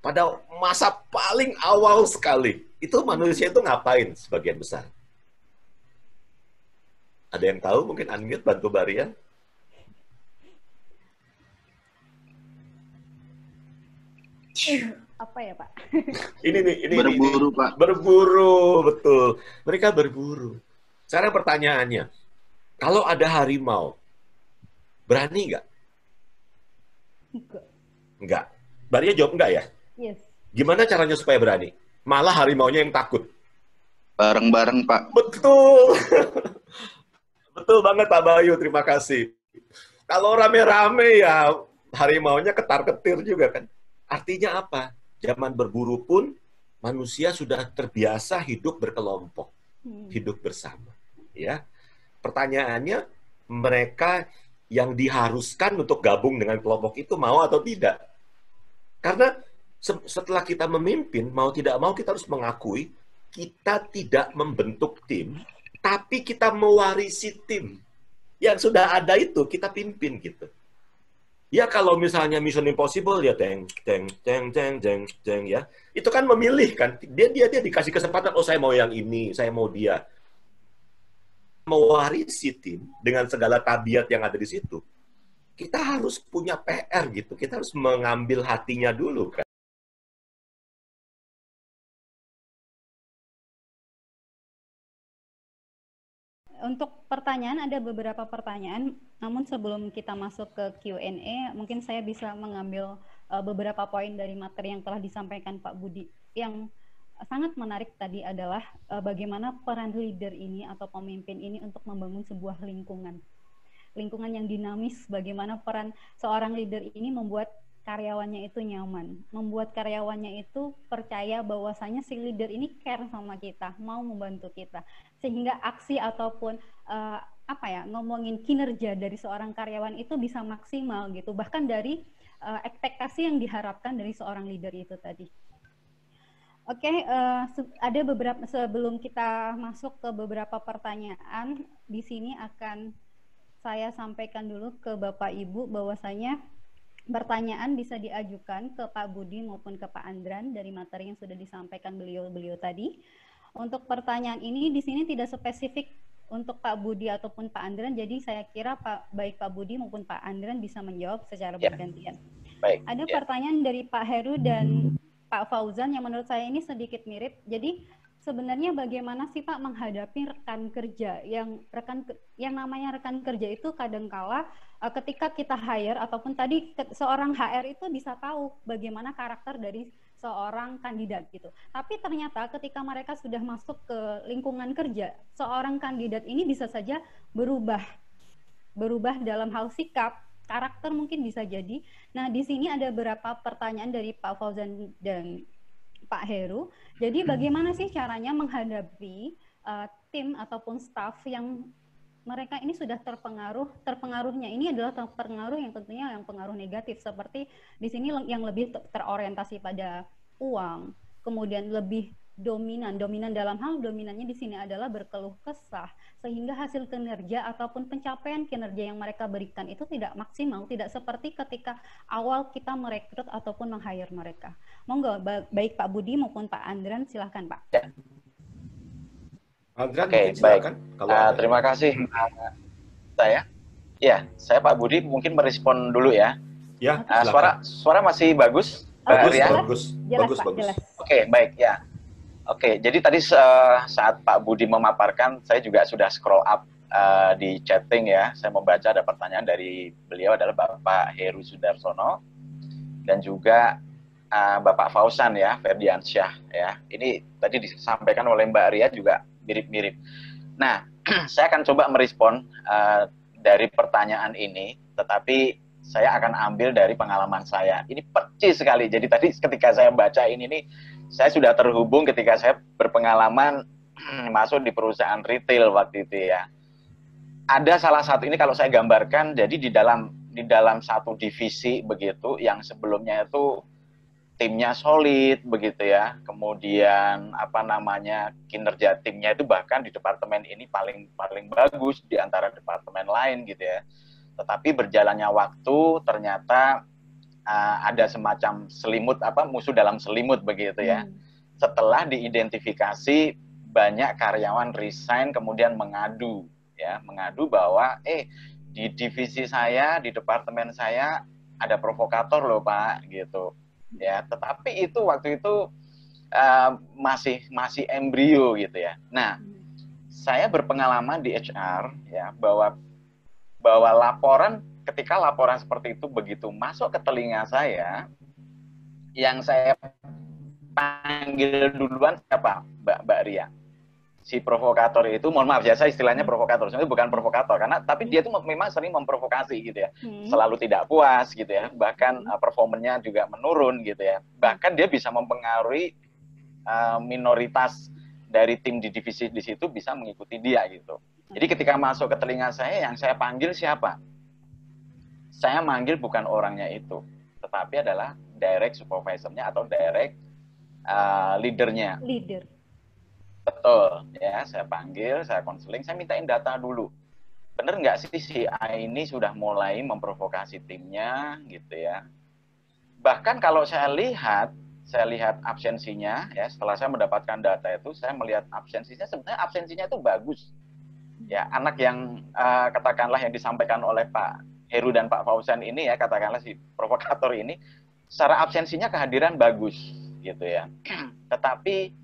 pada masa paling awal sekali, itu manusia itu ngapain sebagian besar? Ada yang tahu? Mungkin unmute bantu Baria. Apa ya, Pak? Ini berburu, Pak. Berburu, betul. Mereka berburu. Sekarang pertanyaannya, kalau ada harimau, berani nggak? Enggak. Baria jawab enggak ya? Yes. Gimana caranya supaya berani? Malah harimaunya yang takut. Bareng-bareng, Pak. Betul. Betul banget Pak Bayu, terima kasih. Kalau rame-rame ya harimaunya ketar-ketir juga kan. Artinya apa? Zaman berburu pun manusia sudah terbiasa hidup berkelompok, hidup bersama. Ya. Pertanyaannya, mereka yang diharuskan untuk gabung dengan kelompok itu mau atau tidak? Karena setelah kita memimpin, mau tidak mau kita harus mengakui kita tidak membentuk tim, tapi kita mewarisi tim. Yang sudah ada itu kita pimpin gitu. Ya kalau misalnya Mission Impossible ya teng ya. Itu kan memilih kan. Dia dikasih kesempatan, oh saya mau yang ini, saya mau dia. Mewarisi tim dengan segala tabiat yang ada di situ, kita harus punya PR gitu. Kita harus mengambil hatinya dulu kan. Untuk pertanyaan, ada beberapa pertanyaan, namun sebelum kita masuk ke Q&A, mungkin saya bisa mengambil beberapa poin dari materi yang telah disampaikan Pak Budi. Yang sangat menarik tadi adalah bagaimana peran leader ini atau pemimpin ini untuk membangun sebuah lingkungan yang dinamis, bagaimana peran seorang leader ini membuat karyawannya itu nyaman, membuat karyawannya itu percaya bahwasanya si leader ini care sama kita, mau membantu kita, sehingga aksi ataupun ngomongin kinerja dari seorang karyawan itu bisa maksimal gitu, bahkan dari ekspektasi yang diharapkan dari seorang leader itu tadi. Oke, ada beberapa, sebelum kita masuk ke beberapa pertanyaan, di sini akan saya sampaikan dulu ke Bapak Ibu bahwasanya pertanyaan bisa diajukan ke Pak Budi maupun ke Pak Andran dari materi yang sudah disampaikan beliau tadi. Untuk pertanyaan ini di sini tidak spesifik untuk Pak Budi ataupun Pak Andran, jadi saya kira baik Pak Budi maupun Pak Andran bisa menjawab secara bergantian. Baik. Ada pertanyaan dari Pak Heru dan Pak Fauzan yang menurut saya ini sedikit mirip. Jadi sebenarnya bagaimana sih Pak menghadapi rekan kerja yang namanya rekan kerja itu kadangkala ketika kita hire ataupun tadi seorang HR itu bisa tahu bagaimana karakter dari seorang kandidat gitu. Tapi ternyata ketika mereka sudah masuk ke lingkungan kerja, seorang kandidat ini bisa saja berubah dalam hal sikap, karakter mungkin bisa jadi. Nah, di sini ada beberapa pertanyaan dari Pak Fauzan dan Pak Heru. Jadi bagaimana sih caranya menghadapi tim ataupun staff yang mereka ini sudah terpengaruhnya ini adalah terpengaruh yang tentunya yang pengaruh negatif, seperti di sini yang lebih terorientasi pada uang, kemudian lebih dominan dalam hal dominannya di sini adalah berkeluh kesah, sehingga hasil kinerja ataupun pencapaian kinerja yang mereka berikan itu tidak maksimal, tidak seperti ketika awal kita merekrut ataupun meng-hire mereka. Monggo, baik Pak Budi maupun Pak Andran, silahkan Pak. Ya. Andran, Oke, silakan. Baik. Terima kasih. Saya Pak Budi mungkin merespon dulu ya. Ya, suara masih bagus? Bagus. Jelas. Oke, baik ya. Oke, jadi tadi saat Pak Budi memaparkan, saya juga sudah scroll up di chatting ya. Saya membaca ada pertanyaan dari beliau adalah Bapak Heru Sudarsono dan juga Bapak Fauzan ya, Ferdiansyah ya. Ini tadi disampaikan oleh Mbak Ria juga mirip-mirip. Nah, saya akan coba merespon dari pertanyaan ini, tetapi saya akan ambil dari pengalaman saya. Ini percis sekali. Jadi tadi ketika saya baca ini saya sudah terhubung ketika saya berpengalaman masuk di perusahaan retail waktu itu ya. Ada salah satu ini kalau saya gambarkan, jadi di dalam satu divisi begitu yang sebelumnya itu timnya solid begitu ya. Kemudian kinerja timnya itu bahkan di departemen ini paling bagus di antara departemen lain gitu ya. Tetapi berjalannya waktu ternyata ada semacam selimut musuh dalam selimut begitu ya. Setelah diidentifikasi banyak karyawan resign kemudian mengadu bahwa di divisi saya, di departemen saya ada provokator loh Pak gitu. Ya, tetapi itu waktu itu masih embrio gitu ya. Nah, saya berpengalaman di HR ya bahwa ketika laporan seperti itu begitu masuk ke telinga saya, yang saya panggil duluan siapa? Mbak Ria. Si provokator itu, mohon maaf ya, saya istilahnya provokator, sebenarnya bukan provokator, tapi dia itu memang sering memprovokasi gitu ya, selalu tidak puas gitu ya, bahkan performanya juga menurun gitu ya, bahkan dia bisa mempengaruhi minoritas dari tim di divisi di situ bisa mengikuti dia gitu. Jadi ketika masuk ke telinga saya, yang saya panggil siapa? Saya manggil bukan orangnya itu, tetapi adalah direct supervisornya atau direct leadernya. Leader. Betul, ya saya panggil, saya konseling, saya mintain data dulu. Bener nggak sih si A ini sudah mulai memprovokasi timnya gitu ya. Bahkan kalau saya lihat absensinya, ya setelah saya mendapatkan data itu, saya melihat absensinya, sebenarnya absensinya itu bagus. Ya, anak yang katakanlah yang disampaikan oleh Pak Heru dan Pak Fauzan ini ya, katakanlah si provokator ini, secara absensinya kehadiran bagus gitu ya. Tetapi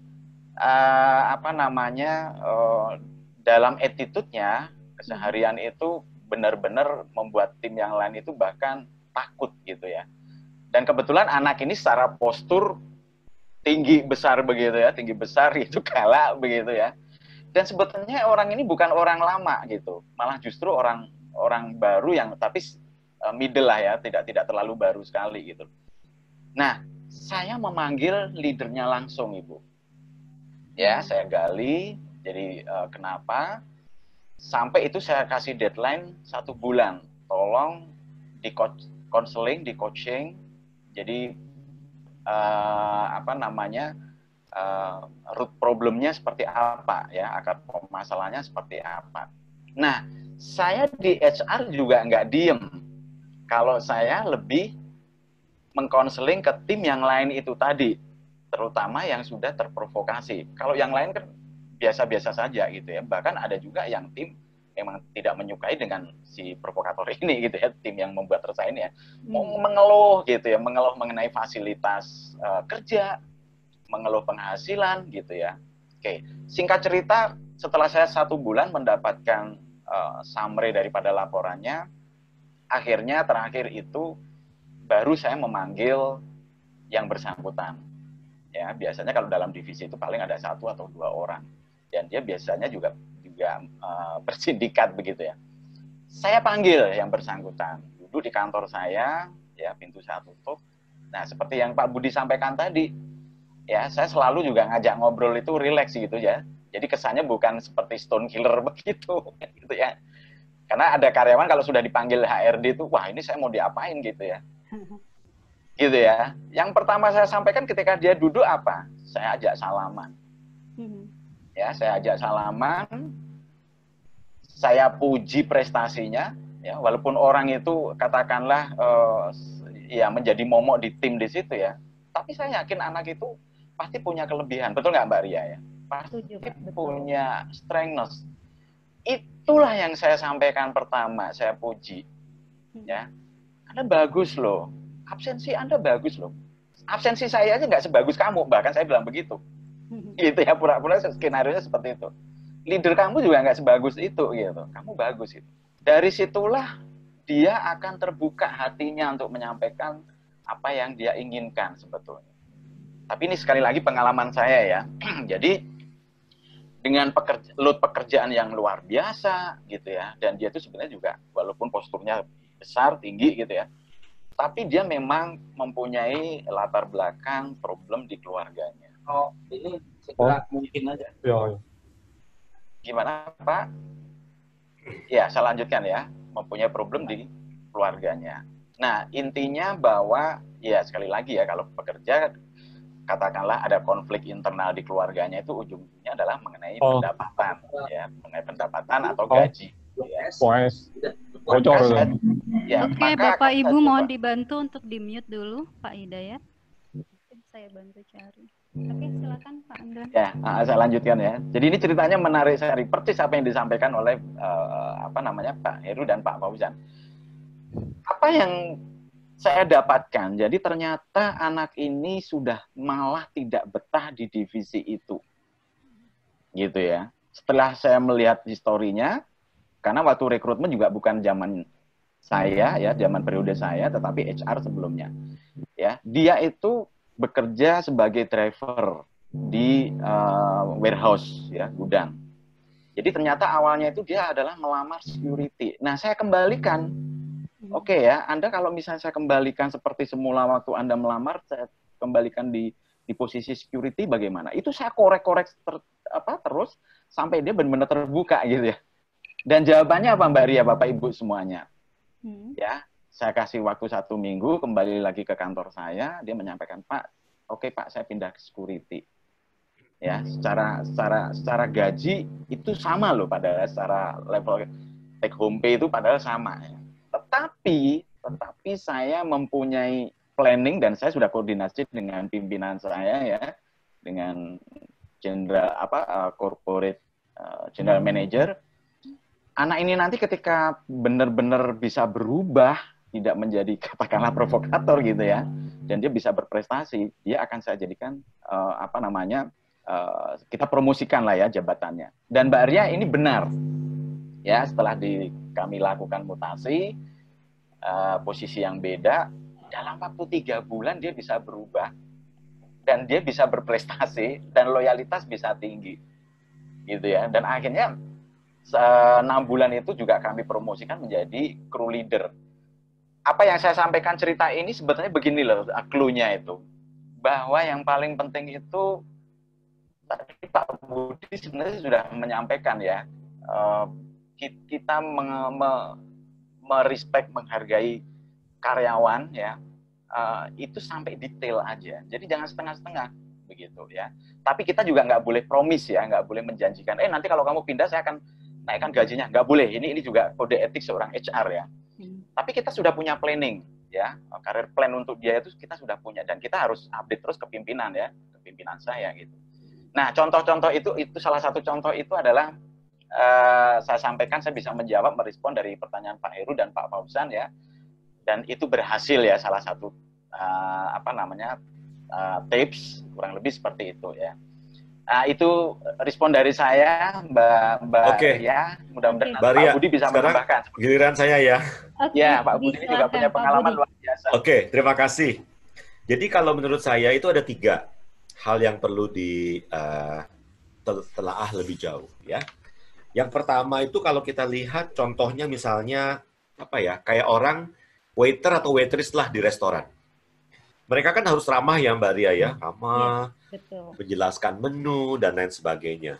dalam attitude-nya keseharian itu benar-benar membuat tim yang lain itu bahkan takut gitu ya. Dan kebetulan anak ini secara postur tinggi besar begitu ya, tinggi besar itu galak begitu ya. Dan sebetulnya orang ini bukan orang lama gitu, malah justru orang baru yang tapi middle lah ya, tidak terlalu baru sekali gitu. Nah, saya memanggil leadernya langsung Ibu. Ya, saya gali. Jadi kenapa? Sampai itu saya kasih deadline 1 bulan. Tolong di counseling, di coaching. Jadi root problemnya seperti apa ya, akar permasalahannya seperti apa. Nah, saya di HR juga nggak diem. Kalau saya lebih mengkonseling ke tim yang lain itu tadi, terutama yang sudah terprovokasi. Kalau yang lain kan biasa-biasa saja gitu ya. Bahkan ada juga yang tim memang tidak menyukai dengan si provokator ini gitu ya, tim yang membuat resign ya. Mengeluh gitu ya, mengeluh mengenai fasilitas kerja, mengeluh penghasilan gitu ya. Oke, singkat cerita setelah saya 1 bulan mendapatkan summary daripada laporannya, akhirnya terakhir itu baru saya memanggil yang bersangkutan. Ya, biasanya kalau dalam divisi itu paling ada 1 atau 2 orang. Dan dia biasanya juga bersindikat begitu ya. Saya panggil yang bersangkutan. Duduk di kantor saya, ya pintu saya tutup. Nah, seperti yang Pak Budi sampaikan tadi, ya saya selalu juga ngajak ngobrol itu rileks gitu ya. Jadi kesannya bukan seperti stone killer begitu, gitu ya. Karena ada karyawan kalau sudah dipanggil HRD itu, wah ini saya mau diapain gitu ya. Gitu ya. Yang pertama saya sampaikan ketika dia duduk apa? Saya ajak salaman. Ya, saya ajak salaman. Saya puji prestasinya. Ya, walaupun orang itu katakanlah ya menjadi momok di tim di situ ya. Tapi saya yakin anak itu pasti punya kelebihan. Betul nggak Mbak Ria ya? Pasti punya strength. Itulah yang saya sampaikan pertama. Saya puji. Ya, Anda bagus loh. Absensi Anda bagus loh. Absensi saya aja nggak sebagus kamu, bahkan saya bilang begitu. Gitu ya, pura-pura skenario-nya seperti itu. Leader kamu juga nggak sebagus itu, gitu. Kamu bagus itu. Dari situlah dia akan terbuka hatinya untuk menyampaikan apa yang dia inginkan sebetulnya. Tapi ini sekali lagi pengalaman saya ya. Jadi dengan load pekerjaan yang luar biasa gitu ya, dan dia itu sebenarnya juga walaupun posturnya besar, tinggi gitu ya, tapi dia memang mempunyai latar belakang problem di keluarganya. Oh, ini segera mungkin aja. Ya. Gimana, Pak? Ya, saya lanjutkan ya. Mempunyai problem di keluarganya. Nah, intinya bahwa, ya sekali lagi ya, kalau pekerja, katakanlah ada konflik internal di keluarganya itu ujung-ujungnya adalah mengenai pendapatan. Ya, mengenai pendapatan atau gaji. Ya. Bocor. Ya, Oke, maka Bapak akan saya Ibu mohon coba. dibantu untuk di-mute dulu, Pak Hidayat. Mungkin saya bantu cari. Oke, silakan Pak Andra. Ya, saya lanjutkan ya. Jadi ini ceritanya menarik sekali, persis apa yang disampaikan oleh Pak Heru dan Pak Fauzan. Apa yang saya dapatkan, jadi ternyata anak ini sudah malah tidak betah di divisi itu, gitu ya. Setelah saya melihat historinya, karena waktu rekrutmen juga bukan zaman saya ya, zaman periode saya, tetapi HR sebelumnya. Ya, dia itu bekerja sebagai driver di warehouse ya, gudang. Jadi ternyata awalnya itu dia adalah melamar security. Nah, saya kembalikan. Oke ya, Anda kalau misalnya saya kembalikan seperti semula waktu Anda melamar, saya kembalikan di posisi security bagaimana? Itu saya korek-korek terus sampai dia benar-benar terbuka gitu ya. Dan jawabannya apa Mbak Ria, Bapak Ibu semuanya? Ya, saya kasih waktu 1 minggu, kembali lagi ke kantor saya, dia menyampaikan, Pak, oke Pak, saya pindah ke security. Ya, secara gaji itu sama loh, padahal secara level take home pay itu padahal sama. Ya. Tetapi saya mempunyai planning dan saya sudah koordinasi dengan pimpinan saya ya, dengan corporate general manager. Anak ini nanti ketika benar-benar bisa berubah, tidak menjadi katakanlah provokator gitu ya, dan dia bisa berprestasi, dia akan saya jadikan kita promosikan lah ya jabatannya. Dan Mbak Ria ini benar ya, setelah kami lakukan mutasi posisi yang beda, dalam waktu 3 bulan dia bisa berubah dan dia bisa berprestasi dan loyalitas bisa tinggi gitu ya. Dan akhirnya 6 bulan itu juga kami promosikan menjadi crew leader. Apa yang saya sampaikan cerita ini sebetulnya begini loh, clue-nya itu. Bahwa yang paling penting itu, tadi Pak Budi sebenarnya sudah menyampaikan ya, kita merespek, menghargai karyawan ya, itu sampai detail aja. Jadi jangan setengah-setengah begitu ya. Tapi kita juga nggak boleh promise ya, nggak boleh menjanjikan, nanti kalau kamu pindah saya akan naikkan gajinya. Nggak boleh. Ini juga kode etik seorang HR ya. Tapi kita sudah punya planning ya, karir plan untuk dia itu kita sudah punya dan kita harus update terus ke pimpinan ya, ke pimpinan saya gitu. Nah, contoh-contoh itu salah satu contoh itu adalah saya sampaikan, saya bisa menjawab, merespon dari pertanyaan Pak Heru dan Pak Fauzan ya, dan itu berhasil ya, salah satu tips kurang lebih seperti itu ya. Itu respon dari saya, Mbak Ria. Mudah-mudahan Pak Budi bisa menambahkan. Giliran saya ya. Ya, Pak Budi juga punya pengalaman luar biasa. Oke, terima kasih. Jadi kalau menurut saya itu ada 3 hal yang perlu ditelaah lebih jauh ya. Yang pertama itu kalau kita lihat contohnya misalnya kayak orang waiter atau waitress lah di restoran. Mereka kan harus ramah ya Mbak Ria ya, ramah, menjelaskan menu dan lain sebagainya.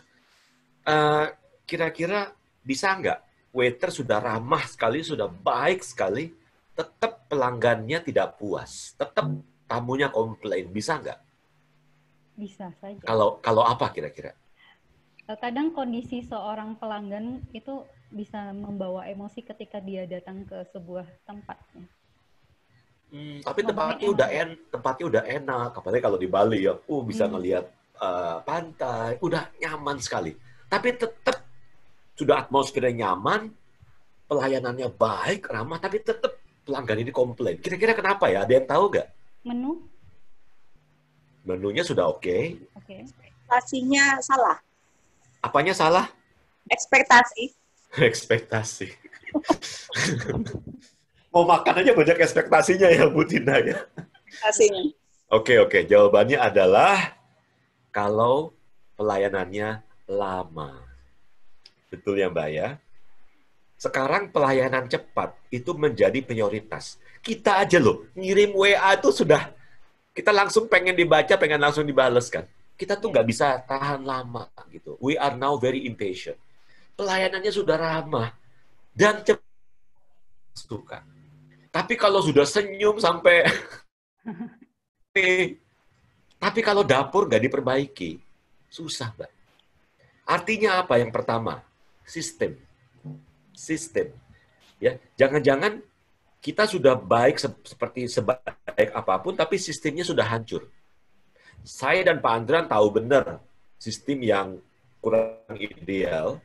Kira-kira bisa nggak waiter sudah ramah sekali, sudah baik sekali, tetap pelanggannya tidak puas, tetap tamunya komplain, bisa nggak? Bisa saja. Kalau apa kira-kira? Kadang kondisi seorang pelanggan itu bisa membawa emosi ketika dia datang ke sebuah tempat. Tapi tempatnya udah enak, apalagi kalau di Bali ya, bisa ngelihat pantai, udah nyaman sekali. Tapi tetap sudah atmosfernya nyaman, pelayanannya baik, ramah, tapi tetap pelanggan ini komplain. Kira-kira kenapa ya? Ada yang tahu nggak? Menunya sudah oke. Ekspektasinya salah. Apanya salah? Ekspektasi. Ekspektasi. Mau makan aja banyak ekspektasinya ya, Bu Tina ya. Ekspektasinya. Oke. Jawabannya adalah kalau pelayanannya lama. Betul ya, Mbak ya? Sekarang pelayanan cepat itu menjadi prioritas. Kita aja loh, ngirim WA itu sudah, kita langsung pengen dibaca, pengen langsung dibales kan. Kita tuh nggak bisa tahan lama gitu. We are now very impatient. Pelayanannya sudah ramah dan cepat. Suka. Tapi kalau sudah senyum sampai tapi kalau dapur nggak diperbaiki, susah, Mbak. Artinya apa? Yang pertama, sistem. Ya, jangan-jangan kita sudah baik seperti sebaik apapun, tapi sistemnya sudah hancur. Saya dan Pak Andran tahu benar sistem yang kurang ideal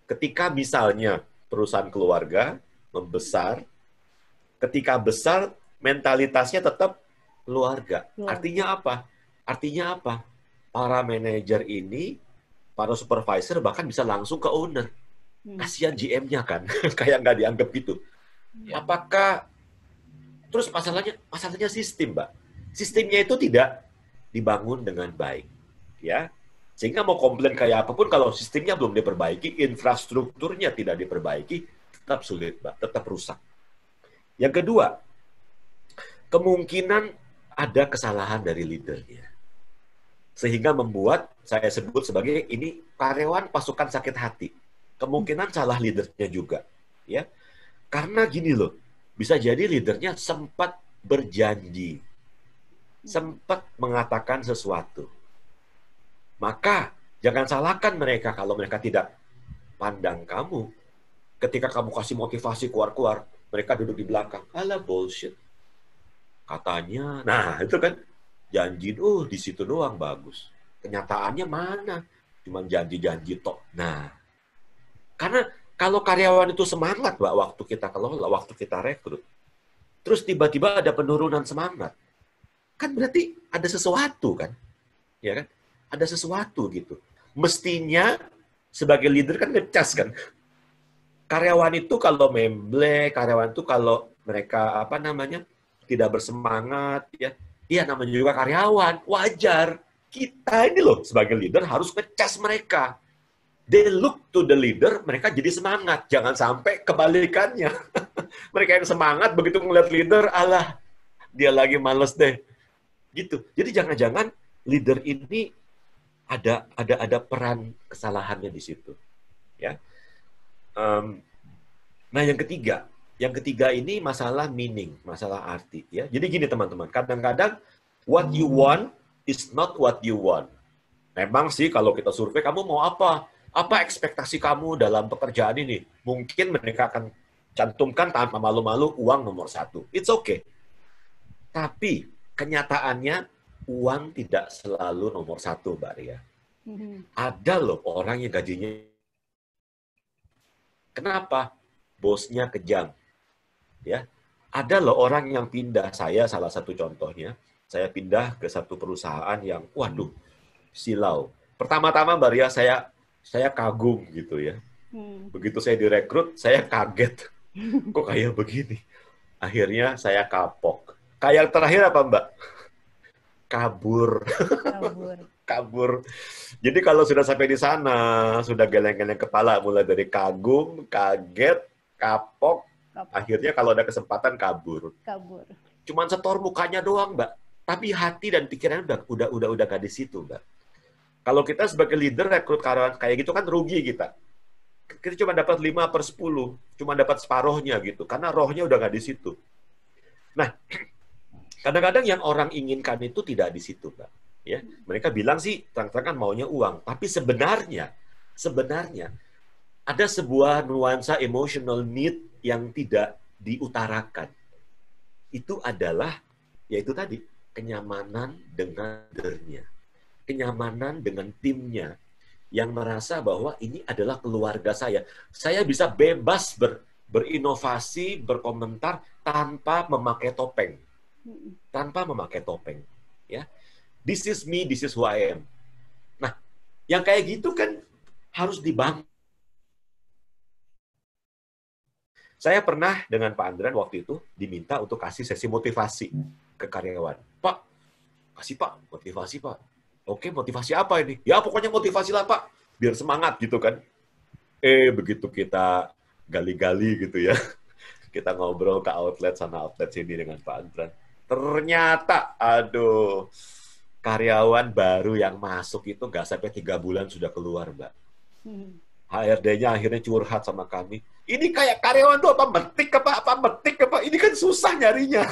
ketika misalnya perusahaan keluarga membesar, ketika besar mentalitasnya tetap keluarga. Artinya apa? Artinya apa? Para manajer ini, para supervisor bahkan bisa langsung ke owner. Kasihan GM-nya kan, kayak nggak dianggap gitu. Apakah terus masalahnya sistem, Mbak. Sistemnya itu tidak dibangun dengan baik, ya. Sehingga mau komplain kayak apapun kalau sistemnya belum diperbaiki, infrastrukturnya tidak diperbaiki, tetap sulit, Mbak, tetap rusak. Yang kedua, kemungkinan ada kesalahan dari leadernya. Sehingga membuat saya sebut sebagai ini karyawan pasukan sakit hati. Kemungkinan salah leadernya juga, ya. Karena gini loh, bisa jadi leadernya sempat berjanji, sempat mengatakan sesuatu. Maka jangan salahkan mereka kalau mereka tidak pandang kamu. Ketika kamu kasih motivasi keluar-keluar, mereka duduk di belakang. Alah, bullshit. Katanya, nah itu kan janji, di situ doang bagus. Kenyataannya mana? Cuma janji-janji tok. Nah, karena kalau karyawan itu semangat, Mbak, waktu kita kelola, waktu kita rekrut, terus tiba-tiba ada penurunan semangat, kan berarti ada sesuatu kan, ya kan? Ada sesuatu gitu. Mestinya sebagai leader kan ngecas kan. Karyawan itu kalau memble, karyawan itu kalau mereka tidak bersemangat, ya namanya juga karyawan, wajar. Kita ini loh sebagai leader harus ngecas mereka. They look to the leader, mereka jadi semangat. Jangan sampai kebalikannya. Mereka yang semangat, begitu ngeliat leader, alah, dia lagi males deh. Gitu. Jadi jangan-jangan leader ini ada peran kesalahannya di situ. Ya. Nah, yang ketiga ini masalah meaning, masalah arti. Ya. Jadi gini teman-teman, kadang-kadang what you want is not what you want. Memang sih kalau kita survei, kamu mau apa? Apa ekspektasi kamu dalam pekerjaan ini? Mungkin mereka akan cantumkan tanpa malu-malu uang nomor 1. It's okay. Tapi kenyataannya uang tidak selalu nomor 1, Mbak Ria. Ada loh orang yang gajinya. Kenapa? Bosnya kejam. Ya. Ada loh orang yang pindah. Saya salah satu contohnya. Saya pindah ke satu perusahaan yang, waduh, silau. Pertama-tama Mbak Ria, saya kagum gitu ya. Begitu saya direkrut, saya kaget. Kok kayak begini? Akhirnya saya kapok. Kayak terakhir apa, Mbak? Kabur. Jadi kalau sudah sampai di sana, sudah geleng-geleng kepala, mulai dari kagum, kaget, kapok. Akhirnya kalau ada kesempatan kabur. Cuman setor mukanya doang, Mbak. Tapi hati dan pikirannya udah gak di situ, Mbak. Kalau kita sebagai leader rekrut karyawan kayak gitu kan rugi kita. Kita cuma dapat 5/10, cuma dapat separohnya gitu, karena rohnya udah nggak di situ. Nah, kadang-kadang yang orang inginkan itu tidak di situ, Mbak. Ya, mereka bilang sih terang-terangan maunya uang, tapi sebenarnya ada sebuah nuansa emotional need yang tidak diutarakan. Itu adalah, yaitu tadi, kenyamanan dengan leadernya. Kenyamanan dengan timnya yang merasa bahwa ini adalah keluarga saya. Saya bisa bebas berinovasi, berkomentar tanpa memakai topeng. Ya. This is me, this is who I am. Nah, yang kayak gitu kan harus dibangun. Saya pernah dengan Pak Andran waktu itu diminta untuk kasih sesi motivasi ke karyawan. Pak, kasih Pak, motivasi Pak. Oke, motivasi apa ini? Ya, pokoknya motivasi lah, Pak. Biar semangat, gitu kan. Begitu kita gali-gali gitu ya. Kita ngobrol ke outlet sana, outlet sini dengan Pak Andran. Ternyata, aduh, karyawan baru yang masuk itu nggak sampai 3 bulan sudah keluar, Mbak. HRD-nya akhirnya curhat sama kami. Ini kayak karyawan tuh apa metik apa. Ini kan susah nyarinya.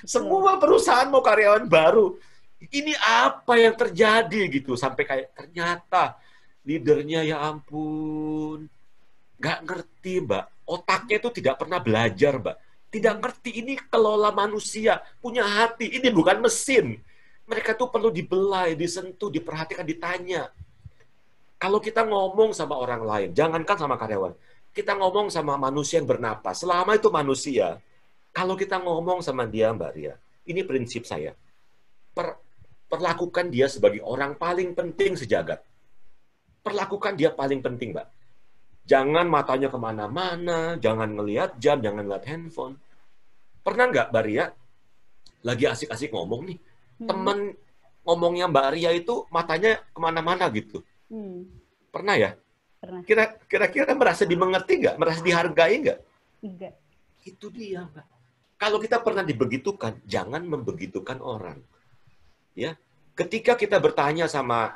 Semua perusahaan mau karyawan baru. Ini apa yang terjadi gitu, sampai kayak ternyata leadernya ya ampun nggak ngerti, Mbak. Otaknya itu tidak pernah belajar, Mbak. Tidak ngerti, ini kelola manusia, punya hati. Ini bukan mesin. Mereka tuh perlu dibelai, disentuh, diperhatikan, ditanya. Kalau kita ngomong sama orang lain, jangankan sama karyawan, kita ngomong sama manusia yang bernapas, selama itu manusia, kalau kita ngomong sama dia, Mbak Ria, ini prinsip saya. Perlakukan dia sebagai orang paling penting sejagat. Perlakukan dia paling penting, Mbak. Jangan matanya kemana-mana, jangan ngelihat jam, jangan ngelihat handphone. Pernah nggak, Mbak Ria, lagi asik-asik ngomong nih, temen ngomongnya Mbak Ria itu matanya kemana-mana gitu. Pernah ya? Pernah. Kira-kira merasa dimengerti nggak? Merasa dihargai nggak? Enggak. Itu dia, Mbak. Kalau kita pernah dibegitukan, jangan membegitukan orang. Ya, ketika kita bertanya sama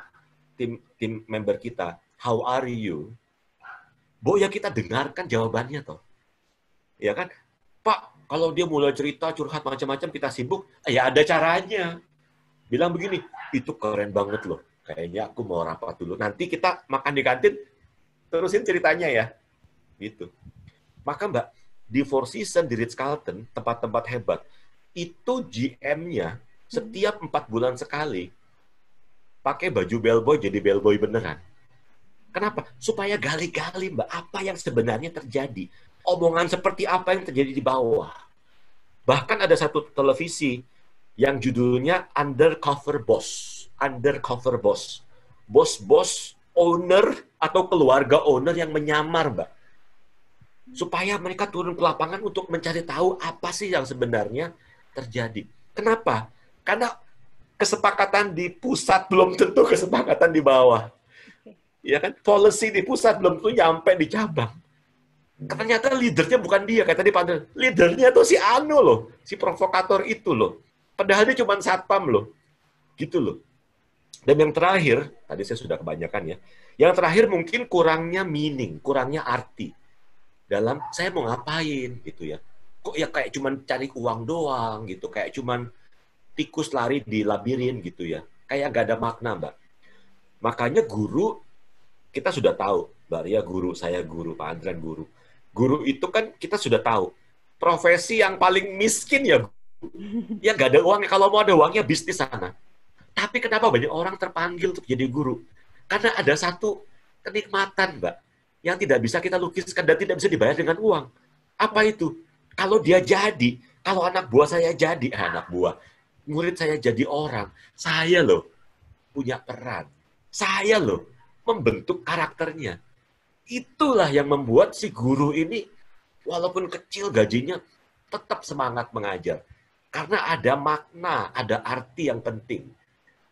tim member kita, how are you? Ya kita dengarkan jawabannya toh. Ya kan? Pak, kalau dia mulai cerita, curhat macam-macam, kita sibuk, ya ada caranya. Bilang begini, itu keren banget loh. Kayaknya aku mau rapat dulu. Nanti kita makan di kantin, terusin ceritanya ya. Gitu. Maka Mbak, di Four Seasons, di Ritz-Carlton, tempat-tempat hebat, itu GM-nya setiap 4 bulan sekali pakai baju bellboy jadi bellboy beneran. Kenapa? Supaya gali-gali, Mbak, apa yang sebenarnya terjadi. Omongan seperti apa yang terjadi di bawah. Bahkan ada satu televisi yang judulnya Undercover Boss. Undercover Boss. Bos-bos, owner, atau keluarga owner yang menyamar, Mbak. Supaya mereka turun ke lapangan untuk mencari tahu apa sih yang sebenarnya terjadi. Kenapa? Karena kesepakatan di pusat belum tentu kesepakatan di bawah. Ya kan? Policy di pusat belum tentu nyampe di cabang. Ternyata leadernya bukan dia, kayak tadi Pak Andre. Leadernya tuh si Anu loh, si provokator itu loh. Padahal dia cuma satpam loh. Gitu loh. Dan yang terakhir, tadi saya sudah kebanyakan ya. Yang terakhir mungkin kurangnya meaning, kurangnya arti. Dalam saya mau ngapain gitu ya. Kok ya kayak cuman cari uang doang gitu, kayak cuman tikus lari di labirin gitu ya. Kayak gak ada makna, Mbak. Makanya guru, kita sudah tahu, Mbak Ria guru, saya guru, Pak Andran guru. Guru itu kan kita sudah tahu, profesi yang paling miskin ya, ya gak ada uangnya. Kalau mau ada uangnya, bisnis sana. Tapi kenapa banyak orang terpanggil untuk jadi guru? Karena ada satu kenikmatan, Mbak, yang tidak bisa kita lukiskan dan tidak bisa dibayar dengan uang. Apa itu? Kalau dia jadi, kalau anak buah saya jadi, anak buah, murid saya jadi orang, saya loh punya peran. Saya loh membentuk karakternya. Itulah yang membuat si guru ini, walaupun kecil gajinya, tetap semangat mengajar. Karena ada makna, ada arti yang penting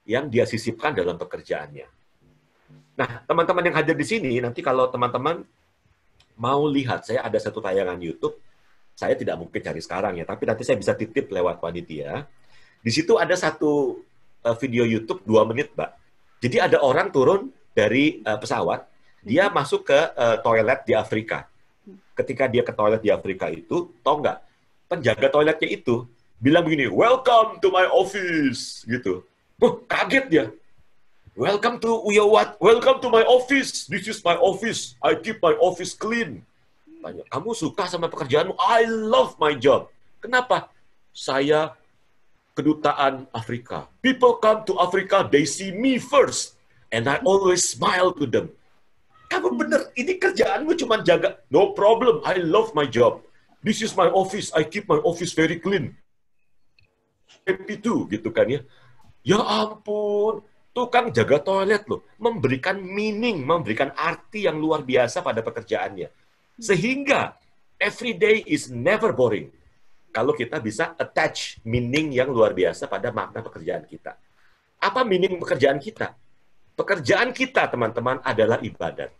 yang dia sisipkan dalam pekerjaannya. Nah, teman-teman yang hadir di sini, nanti kalau teman-teman mau lihat, saya ada satu tayangan YouTube, saya tidak mungkin cari sekarang ya, tapi nanti saya bisa titip lewat panitia. Di situ ada satu video YouTube 2 menit, Mbak. Jadi ada orang turun dari pesawat, dia masuk ke toilet di Afrika. Ketika dia ke toilet di Afrika itu, tau nggak? Penjaga toiletnya itu bilang begini, welcome to my office, gitu. Kaget dia. Welcome to my office. This is my office. I keep my office clean. Tanya, kamu suka sama pekerjaanmu? I love my job. Kenapa? Saya kedutaan Afrika. People come to Africa, they see me first. And I always smile to them. Kamu bener, ini kerjaanmu cuma jaga. No problem, I love my job. This is my office, I keep my office very clean. Happy too, gitu kan ya. Ya ampun, tukang jaga toilet loh. Memberikan meaning, memberikan arti yang luar biasa pada pekerjaannya. Sehingga, every day is never boring. Kalau kita bisa attach meaning yang luar biasa pada makna pekerjaan kita. Apa meaning pekerjaan kita? Pekerjaan kita, teman-teman, adalah ibadat.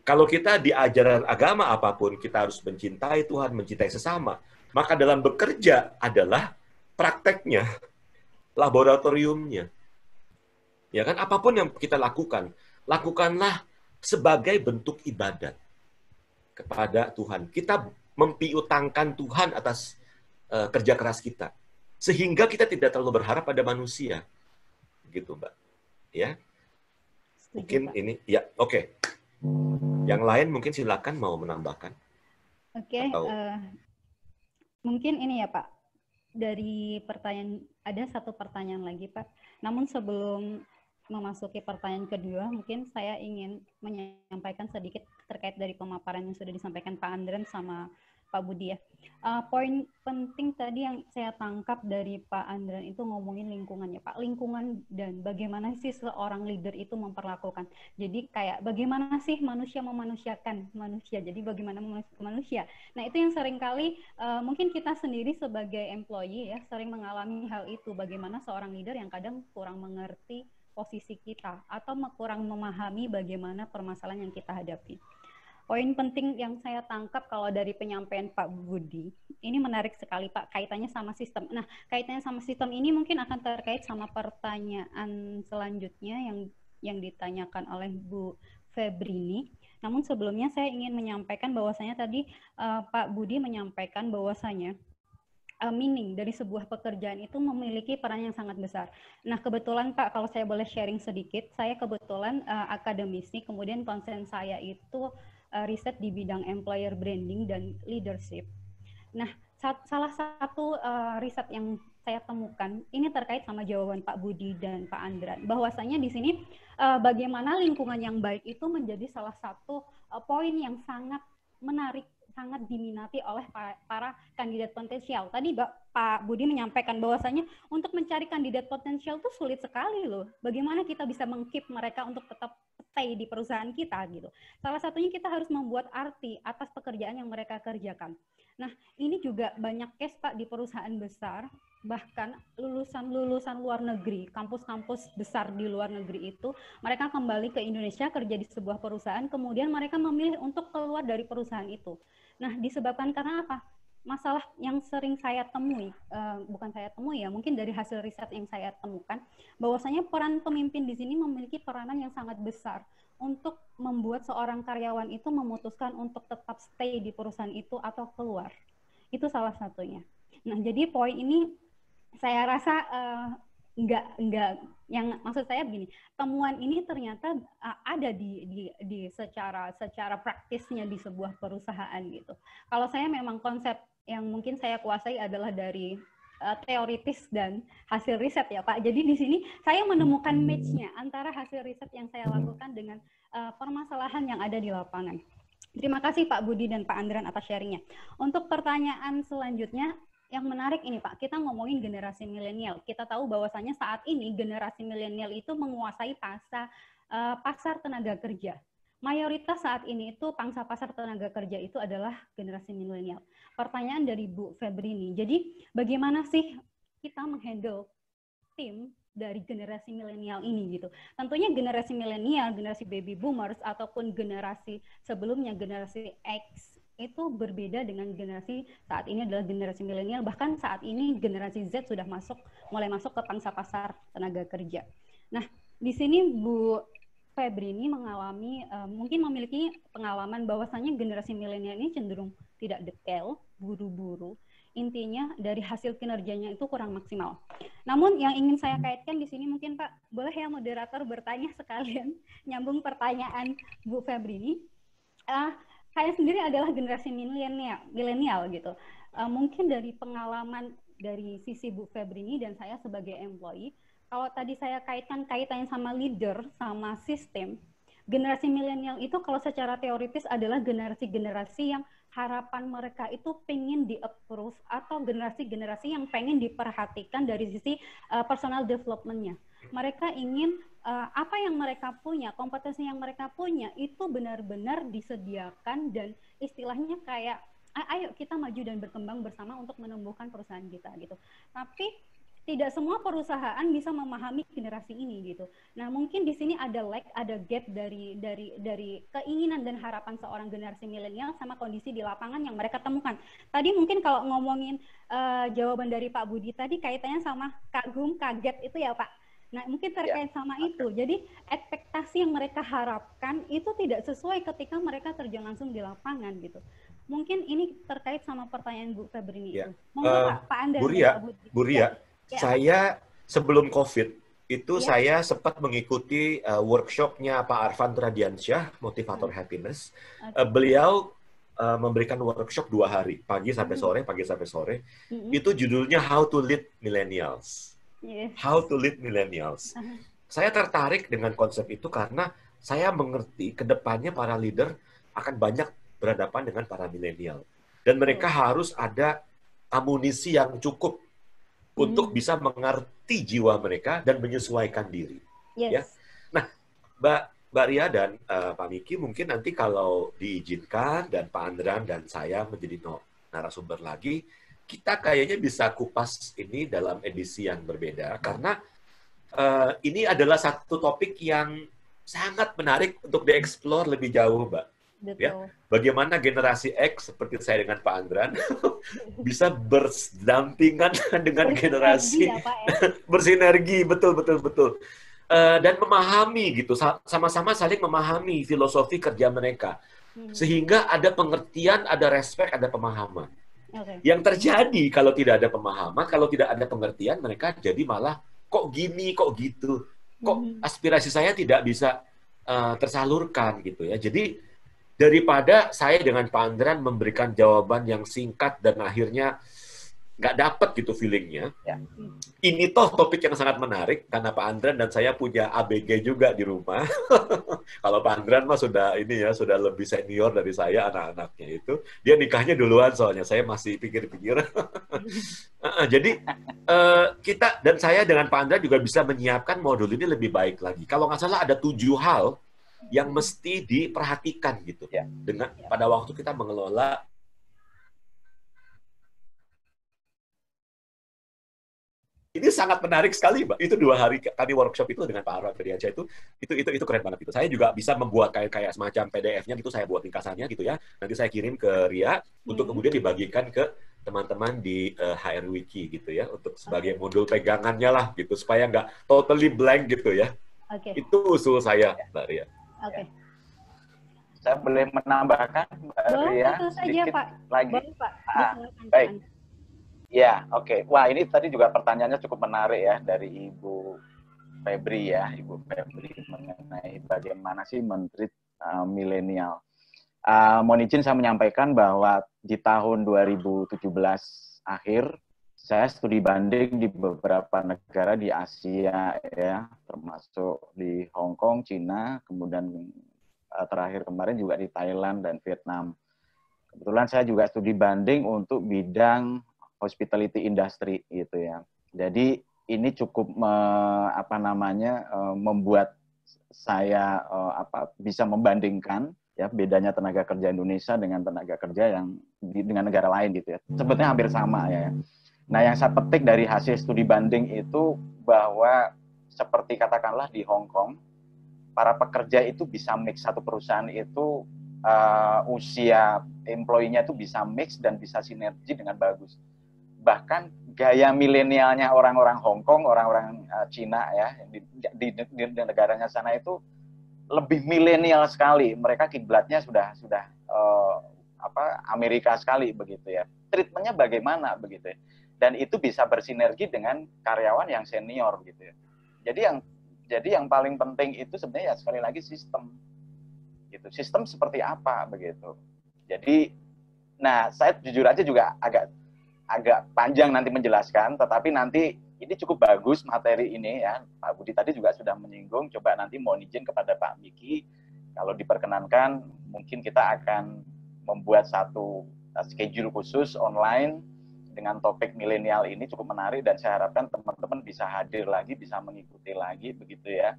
Kalau kita di ajaran agama apapun, kita harus mencintai Tuhan, mencintai sesama. Maka dalam bekerja adalah prakteknya, laboratoriumnya. Ya kan, apapun yang kita lakukan, lakukanlah sebagai bentuk ibadat kepada Tuhan. Kita mempiutangkan Tuhan atas kerja keras kita. Sehingga kita tidak terlalu berharap pada manusia. Gitu, Mbak. Ya. Mungkin ini, ya, oke. Yang lain mungkin silakan mau menambahkan. Oke, Atau mungkin ini ya Pak, dari pertanyaan, ada satu pertanyaan lagi Pak. Namun sebelum memasuki pertanyaan kedua, mungkin saya ingin menyampaikan sedikit terkait dari pemaparan yang sudah disampaikan Pak Andren sama Pak Budi ya. Poin penting tadi yang saya tangkap dari Pak Andren itu ngomongin lingkungannya Pak. Lingkungan dan bagaimana sih seorang leader itu memperlakukan. Jadi kayak bagaimana sih manusia memanusiakan manusia. Jadi bagaimana manusia. Nah itu yang seringkali mungkin kita sendiri sebagai employee ya sering mengalami hal itu. Bagaimana seorang leader yang kadang kurang mengerti posisi kita atau kurang memahami bagaimana permasalahan yang kita hadapi. Poin penting yang saya tangkap kalau dari penyampaian Pak Budi, ini menarik sekali Pak, kaitannya sama sistem. Nah, kaitannya sama sistem ini mungkin akan terkait sama pertanyaan selanjutnya yang ditanyakan oleh Bu Febrini. Namun sebelumnya saya ingin menyampaikan bahwasanya tadi Pak Budi menyampaikan bahwasanya meaning dari sebuah pekerjaan itu memiliki peran yang sangat besar. Nah, kebetulan Pak, kalau saya boleh sharing sedikit, saya kebetulan akademisi, kemudian konsen saya itu riset di bidang employer branding dan leadership. Nah, salah satu riset yang saya temukan, ini terkait sama jawaban Pak Budi dan Pak Andran, bahwasanya di sini bagaimana lingkungan yang baik itu menjadi salah satu poin yang sangat menarik, sangat diminati oleh para kandidat potensial. Tadi Pak Budi menyampaikan bahwasanya untuk mencari kandidat potensial itu sulit sekali loh. Bagaimana kita bisa meng-keep mereka untuk tetap stay di perusahaan kita gitu. Salah satunya kita harus membuat arti atas pekerjaan yang mereka kerjakan. Nah, ini juga banyak case Pak di perusahaan besar, bahkan lulusan luar negeri, kampus-kampus besar di luar negeri itu, mereka kembali ke Indonesia kerja di sebuah perusahaan, kemudian mereka memilih untuk keluar dari perusahaan itu. Nah, disebabkan karena apa? Masalah yang sering saya temui, bukan saya temui ya, mungkin dari hasil riset yang saya temukan, bahwasanya peran pemimpin di sini memiliki peranan yang sangat besar untuk membuat seorang karyawan itu memutuskan untuk tetap stay di perusahaan itu atau keluar. Itu salah satunya. Nah, jadi poin ini saya rasa enggak yang maksud saya begini, temuan ini ternyata ada di secara praktisnya di sebuah perusahaan gitu. Kalau saya memang konsep yang mungkin saya kuasai adalah dari teoritis dan hasil riset ya Pak. Jadi di sini saya menemukan match-nya antara hasil riset yang saya lakukan dengan permasalahan yang ada di lapangan. Terima kasih Pak Budi dan Pak Andran atas sharingnya. Untuk pertanyaan selanjutnya, yang menarik ini Pak, kita ngomongin generasi milenial. Kita tahu bahwasannya saat ini generasi milenial itu menguasai pasar tenaga kerja. Mayoritas saat ini itu pangsa pasar tenaga kerja itu adalah generasi milenial. Pertanyaan dari Bu Febrini, jadi bagaimana sih kita menghandle tim dari generasi milenial ini gitu. Tentunya generasi milenial, generasi baby boomers ataupun generasi sebelumnya generasi X itu berbeda dengan generasi saat ini adalah generasi milenial, bahkan saat ini generasi Z sudah mulai masuk ke pangsa pasar tenaga kerja. Nah, di sini Bu Febrini mengalami mungkin memiliki pengalaman bahwasannya generasi milenial ini cenderung tidak detail, buru-buru. Intinya dari hasil kinerjanya itu kurang maksimal. Namun yang ingin saya kaitkan di sini mungkin Pak, boleh ya moderator bertanya sekalian nyambung pertanyaan Bu Febrini. Saya sendiri adalah generasi milenial gitu. Mungkin dari pengalaman dari sisi Bu Febrini dan saya sebagai employee, kalau tadi saya kaitannya sama leader, sama sistem, generasi milenial itu kalau secara teoritis adalah generasi-generasi yang harapan mereka itu pengen di-approve atau generasi-generasi yang pengen diperhatikan dari sisi personal development-nya. Mereka ingin apa yang mereka punya, kompetensi yang mereka punya itu benar-benar disediakan dan istilahnya kayak ayo kita maju dan berkembang bersama untuk menumbuhkan perusahaan kita gitu. Tapi tidak semua perusahaan bisa memahami generasi ini gitu. Nah, mungkin di sini ada gap dari keinginan dan harapan seorang generasi milenial sama kondisi di lapangan yang mereka temukan. Tadi mungkin kalau ngomongin jawaban dari Pak Budi tadi kaitannya sama kagum, kaget itu ya Pak. Nah, mungkin terkait sama itu. Jadi, ekspektasi yang mereka harapkan itu tidak sesuai ketika mereka terjun langsung di lapangan gitu. Mungkin ini terkait sama pertanyaan Bu Febrini itu. Monggo Pak Andra. Bu Ria, saya sebelum COVID itu Ya. saya sempat mengikuti workshopnya Pak Arfan Radiansyah, Motivator Happiness. Oke. Beliau memberikan workshop 2 hari, pagi sampai sore, pagi sampai sore. Itu judulnya How to Lead Millennials. Yes. How to Lead Millennials. Saya tertarik dengan konsep itu karena saya mengerti ke depannya para leader akan banyak berhadapan dengan para milenial. Dan mereka harus ada amunisi yang cukup untuk bisa mengerti jiwa mereka dan menyesuaikan diri. Yes. Ya. Nah, Mbak Ria dan Pak Miki mungkin nanti kalau diizinkan dan Pak Andran dan saya menjadi narasumber lagi, kita kayaknya bisa kupas ini dalam edisi yang berbeda karena ini adalah satu topik yang sangat menarik untuk dieksplor lebih jauh, Mbak. Betul. Ya, bagaimana generasi X seperti saya dengan Pak Andran bisa berdampingan dengan generasi ya, Pak, ya? bersinergi, betul. Dan memahami gitu, sama-sama saling memahami filosofi kerja mereka, sehingga ada pengertian, ada respek, ada pemahaman. Okay. Yang terjadi kalau tidak ada pemahaman, kalau tidak ada pengertian, mereka jadi malah kok gini, kok gitu, kok aspirasi saya tidak bisa tersalurkan gitu ya. Jadi daripada saya dengan Pak Andran memberikan jawaban yang singkat dan akhirnya nggak dapet gitu feelingnya. Ya. Ini toh topik yang sangat menarik karena Pak Andran dan saya punya ABG juga di rumah. Kalau Pak Andran mah sudah sudah lebih senior dari saya anak-anaknya itu. Dia nikahnya duluan soalnya saya masih pikir-pikir. Jadi kita dan saya dengan Pak Andran juga bisa menyiapkan modul ini lebih baik lagi. Kalau nggak salah ada 7 hal yang mesti diperhatikan gitu ya. Dengan pada waktu kita mengelola. Ini sangat menarik sekali, Mbak. Itu 2 hari kami workshop itu dengan Pak Arfan Radiansyah itu keren banget gitu. Saya juga bisa membuat kayak semacam PDF-nya gitu, saya buat ringkasannya gitu ya. Nanti saya kirim ke Ria untuk kemudian dibagikan ke teman-teman di HR Wiki gitu ya, untuk sebagai modul pegangannya lah gitu, supaya nggak totally blank gitu ya. Itu usul saya, Mbak Ria. Saya boleh menambahkan, Mbak Ria, sedikit Pak. lagi. Boleh, Pak. Baik. Ya, oke. Wah, ini tadi juga pertanyaannya cukup menarik ya dari Ibu Febri ya, Ibu Febri mengenai bagaimana sih menteri milenial. Mohon izin saya menyampaikan bahwa di tahun 2017 akhir saya studi banding di beberapa negara di Asia ya, termasuk di Hong Kong, Cina, kemudian terakhir kemarin juga di Thailand dan Vietnam. Kebetulan saya juga studi banding untuk bidang hospitality industry gitu ya. Jadi ini cukup membuat saya bisa membandingkan ya bedanya tenaga kerja Indonesia dengan tenaga kerja yang dengan negara lain gitu ya. Sebetulnya hampir sama ya. Nah, yang saya petik dari hasil studi banding itu bahwa seperti katakanlah di Hong Kong, para pekerja itu bisa mix, satu perusahaan itu usia employee-nya itu bisa mix dan bisa sinergi dengan bagus. Bahkan gaya milenialnya orang-orang Hong Kong, orang-orang Cina ya di negaranya sana itu lebih milenial sekali. Mereka kiblatnya sudah Amerika sekali begitu ya. Treatmentnya bagaimana begitu ya. Dan itu bisa bersinergi dengan karyawan yang senior gitu ya. Jadi yang paling penting itu sebenarnya ya sekali lagi sistem. Gitu. Sistem seperti apa begitu. Jadi nah, saya jujur aja juga agak panjang nanti menjelaskan, tetapi nanti ini cukup bagus materi ini ya. Pak Budi tadi juga sudah menyinggung, coba nanti mohon izin kepada Pak Miki, kalau diperkenankan mungkin kita akan membuat satu schedule khusus online dengan topik milenial ini cukup menarik dan saya harapkan teman-teman bisa hadir lagi, bisa mengikuti lagi begitu ya.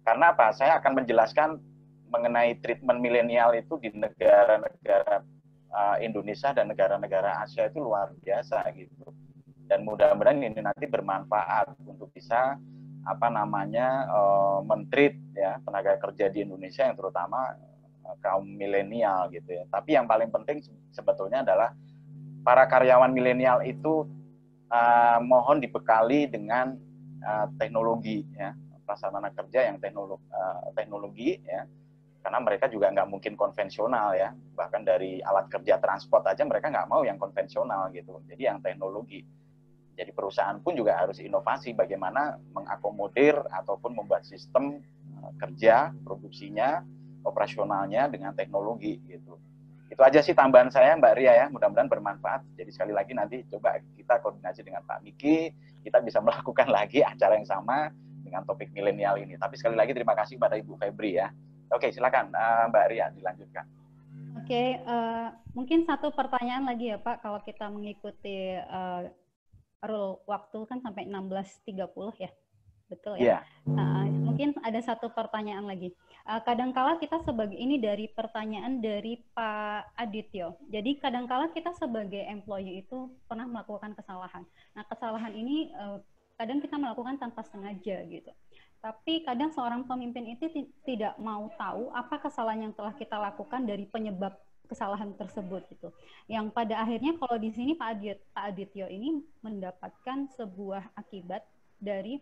Karena apa? Saya akan menjelaskan mengenai treatment milenial itu di negara-negara Indonesia dan negara-negara Asia itu luar biasa gitu. Dan mudah-mudahan ini nanti bermanfaat untuk bisa men-treat ya tenaga kerja di Indonesia yang terutama kaum milenial gitu ya. Tapi yang paling penting sebetulnya adalah para karyawan milenial itu mohon dibekali dengan teknologi ya, prasarana kerja yang teknologi ya. Karena mereka juga nggak mungkin konvensional ya, bahkan dari alat kerja transport aja mereka nggak mau yang konvensional gitu, jadi yang teknologi. Jadi perusahaan pun juga harus inovasi bagaimana mengakomodir ataupun membuat sistem kerja, produksinya, operasionalnya dengan teknologi gitu. Itu aja sih tambahan saya Mbak Ria ya, mudah-mudahan bermanfaat. Jadi sekali lagi nanti coba kita koordinasi dengan Pak Miki, kita bisa melakukan lagi acara yang sama dengan topik milenial ini. Tapi sekali lagi terima kasih pada Ibu Febri ya. Oke, silakan Mbak Ria dilanjutkan. Oke, mungkin satu pertanyaan lagi ya Pak, kalau kita mengikuti rule waktu kan sampai 16.30 ya, betul ya? Yeah. Mungkin ada satu pertanyaan lagi. Kadangkala kita sebagai, ini dari pertanyaan dari Pak Adityo. Jadi kadangkala kita sebagai employee itu pernah melakukan kesalahan. Nah kesalahan ini kadang kita melakukan tanpa sengaja gitu. Tapi kadang seorang pemimpin itu tidak mau tahu apa kesalahan yang telah kita lakukan dari penyebab kesalahan tersebut gitu. Yang pada akhirnya kalau di sini Pak Adityo ini mendapatkan sebuah akibat dari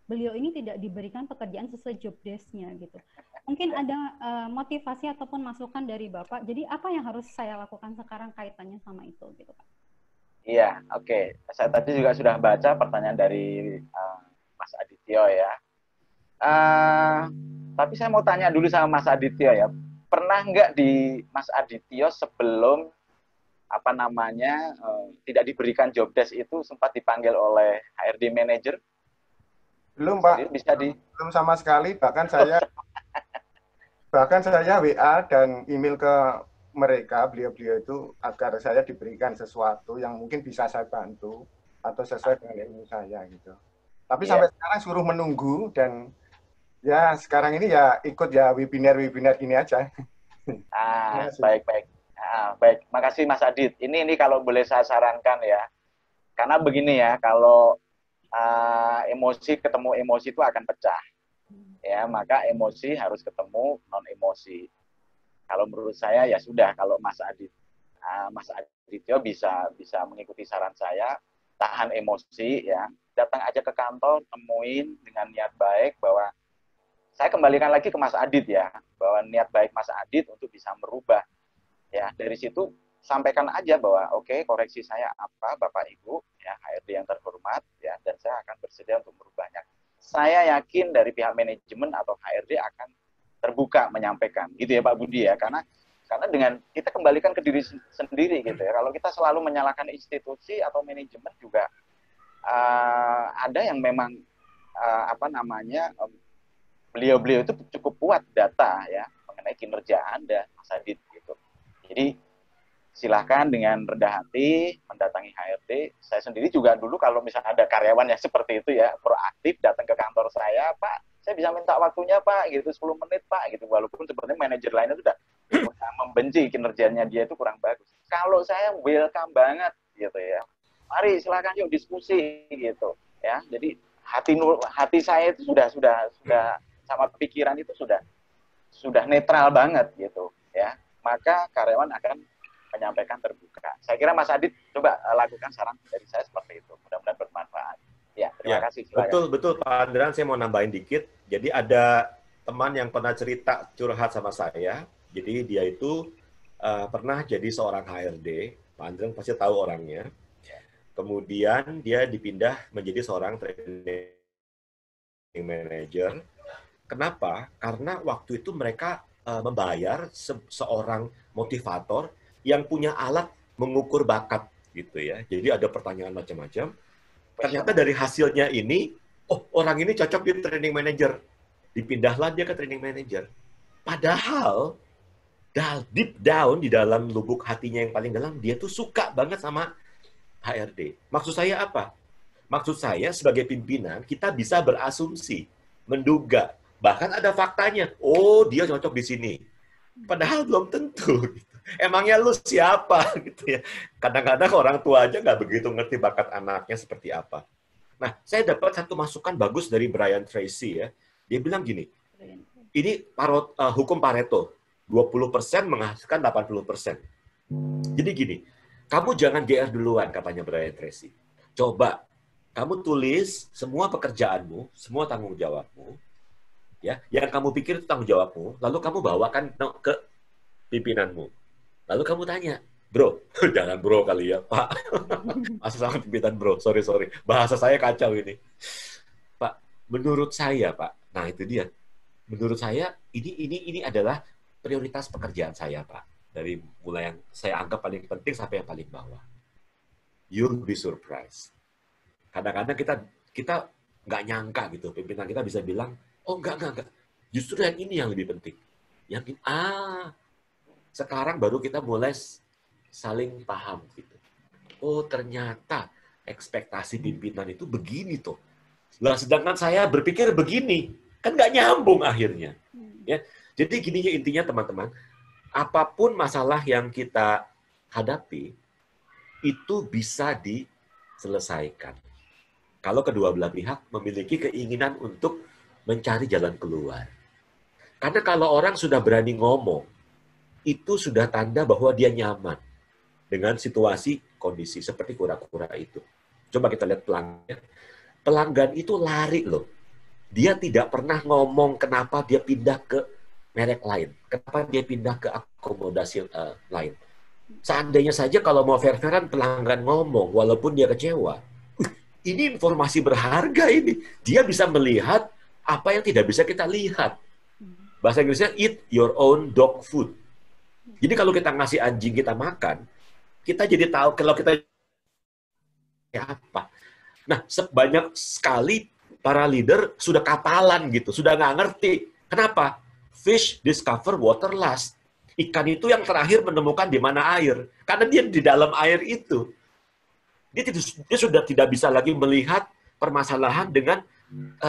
beliau ini tidak diberikan pekerjaan sesuai job desk-nya gitu. Mungkin ada motivasi ataupun masukan dari Bapak. Jadi apa yang harus saya lakukan sekarang kaitannya sama itu gitu Pak? Iya, oke. Saya tadi juga sudah baca pertanyaan dari Mas Adityo ya. Tapi saya mau tanya dulu sama Mas Adityo ya. Pernah nggak di Mas Adityo sebelum tidak diberikan job desk itu sempat dipanggil oleh HRD manager? Belum Pak. Belum sama sekali. Bahkan saya WA dan email ke mereka, beliau-beliau itu agar saya diberikan sesuatu yang mungkin bisa saya bantu atau sesuai dengan ilmu saya gitu. Tapi sampai sekarang suruh menunggu dan ya sekarang ini ya ikut ya webinar ini aja. Baik. Baik, makasih Mas Adit. Ini kalau boleh saya sarankan ya, karena begini ya, kalau emosi ketemu emosi itu akan pecah, ya maka emosi harus ketemu non emosi. Kalau menurut saya ya sudah, kalau Mas Adityo bisa mengikuti saran saya, tahan emosi ya, datang aja ke kantor, temuin dengan niat baik bahwa saya kembalikan lagi ke Mas Adit ya, bahwa niat baik Mas Adit untuk bisa merubah. Ya, dari situ sampaikan aja bahwa oke, koreksi saya apa Bapak Ibu ya, HRD yang terhormat ya, dan saya akan bersedia untuk merubahnya. Saya yakin dari pihak manajemen atau HRD akan terbuka menyampaikan gitu ya Pak Budi ya, karena dengan kita kembalikan ke diri sendiri gitu ya. Kalau kita selalu menyalahkan institusi atau manajemen juga ada yang memang beliau-beliau itu cukup kuat data ya mengenai kinerja Anda Mas Adit gitu. Jadi silahkan dengan rendah hati mendatangi HRD. Saya sendiri juga dulu kalau misalnya ada karyawan yang seperti itu ya, proaktif datang ke kantor saya, Pak, saya bisa minta waktunya Pak, gitu 10 menit Pak, gitu. Walaupun sebenarnya manajer lainnya sudah membenci kinerjanya dia itu kurang bagus. Kalau saya welcome banget gitu ya. Mari silahkan yuk diskusi gitu ya. Jadi hati saya itu sudah sama pikiran itu sudah netral banget gitu ya. Maka karyawan akan menyampaikan terbuka. Saya kira Mas Adit coba lakukan saran dari saya seperti itu. Mudah-mudahan bermanfaat. Ya, terima kasih. Betul Pak Andran, saya mau nambahin dikit. Jadi ada teman yang pernah cerita curhat sama saya. Jadi dia itu pernah jadi seorang HRD. Pak Andran pasti tahu orangnya. Kemudian dia dipindah menjadi seorang training manager. Kenapa? Karena waktu itu mereka membayar seorang motivator yang punya alat mengukur bakat gitu ya. Jadi ada pertanyaan macam-macam. Ternyata dari hasilnya ini, orang ini cocok di training manager. Dipindahlah dia ke training manager. Padahal deep down di dalam lubuk hatinya yang paling dalam, dia tuh suka banget sama HRD. Maksud saya apa? Maksud saya sebagai pimpinan kita bisa berasumsi, menduga. Bahkan ada faktanya, dia cocok di sini. Padahal belum tentu. Gitu. Emangnya lu siapa? Gitu ya. Kadang-kadang orang tua aja nggak begitu ngerti bakat anaknya seperti apa. Nah, saya dapat satu masukan bagus dari Brian Tracy ya. Dia bilang gini, ini hukum Pareto, 20% menghasilkan 80%. Jadi gini, kamu jangan GR duluan, katanya Brian Tracy. Coba, kamu tulis semua pekerjaanmu, semua tanggung jawabmu, ya, yang kamu pikir itu tanggung jawabmu, lalu kamu bawakan ke pimpinanmu. Lalu kamu tanya, Bro, jangan bro kali ya, Pak. Masa sama pimpinan bro, sorry. Bahasa saya kacau ini. Pak, menurut saya, Pak, nah itu dia. Menurut saya, ini adalah prioritas pekerjaan saya, Pak. Dari mulai yang saya anggap paling penting sampai yang paling bawah. You'll be surprised. Kadang-kadang kita nggak nyangka gitu, pimpinan kita bisa bilang, oh enggak. Justru yang ini yang lebih penting. Yang ini, sekarang baru kita mulai saling paham gitu. Oh ternyata ekspektasi pimpinan itu begini tuh. Lah sedangkan saya berpikir begini, kan nggak nyambung akhirnya. Ya, jadi gini intinya teman-teman, apapun masalah yang kita hadapi itu bisa diselesaikan. Kalau kedua belah pihak memiliki keinginan untuk mencari jalan keluar. Karena kalau orang sudah berani ngomong, itu sudah tanda bahwa dia nyaman dengan situasi kondisi seperti kura-kura itu. Coba kita lihat pelanggan. Pelanggan itu lari loh. Dia tidak pernah ngomong kenapa dia pindah ke merek lain. Kenapa dia pindah ke akomodasi lain. Seandainya saja kalau mau fair-fairan pelanggan ngomong, walaupun dia kecewa. Ini informasi berharga ini. Dia bisa melihat apa yang tidak bisa kita lihat. Bahasa Inggrisnya, eat your own dog food. Jadi kalau kita ngasih anjing kita makan, kita jadi tahu kalau kita apa. Nah, sebanyak sekali para leader sudah kapalan gitu, sudah nggak ngerti. Kenapa? Fish discover water last. Ikan itu yang terakhir menemukan di mana air. Karena dia di dalam air itu. Dia sudah tidak bisa lagi melihat permasalahan dengan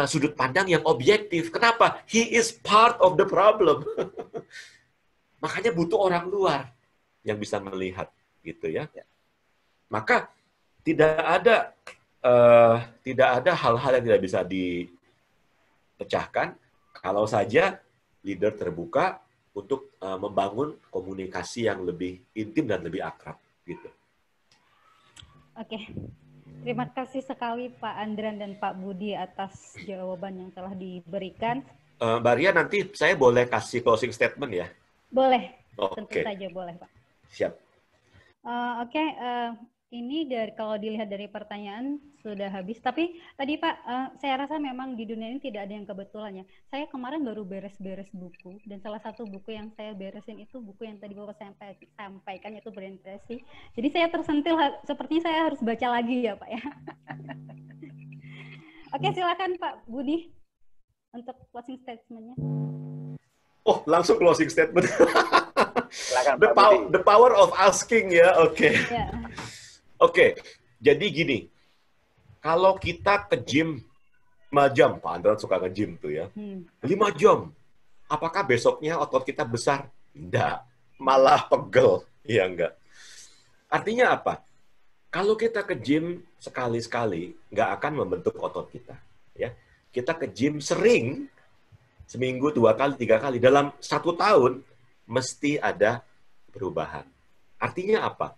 sudut pandang yang objektif. Kenapa? He is part of the problem. Makanya butuh orang luar yang bisa melihat. Gitu ya. Maka tidak ada hal-hal yang tidak bisa dipecahkan kalau saja leader terbuka untuk membangun komunikasi yang lebih intim dan lebih akrab gitu. Oke. Terima kasih sekali Pak Andran dan Pak Budi atas jawaban yang telah diberikan. Mbak Ria, nanti saya boleh kasih closing statement ya? Boleh. Tentu Oke. saja boleh Pak. Siap. Ini kalau dilihat dari pertanyaan sudah habis. Tapi tadi Pak, saya rasa memang di dunia ini tidak ada yang kebetulannya. Saya kemarin baru beres-beres buku, dan salah satu buku yang saya beresin itu buku yang tadi Bapak sampaikan, yaitu Brain Tracy. Jadi saya tersentil, sepertinya saya harus baca lagi ya Pak ya. Oke, silakan Pak Budi untuk closing statement-nya. Oh, langsung closing statement. Silakan, The power of asking ya, oke. Yeah. Oke, jadi gini, kalau kita ke gym 5 jam, Pak Andran suka ke gym tuh ya, 5 jam, apakah besoknya otot kita besar? Enggak, malah pegel, ya enggak. Artinya apa? Kalau kita ke gym sekali-sekali, nggak akan membentuk otot kita. Ya, kita ke gym sering, seminggu 2 kali, 3 kali, dalam 1 tahun, mesti ada perubahan. Artinya apa?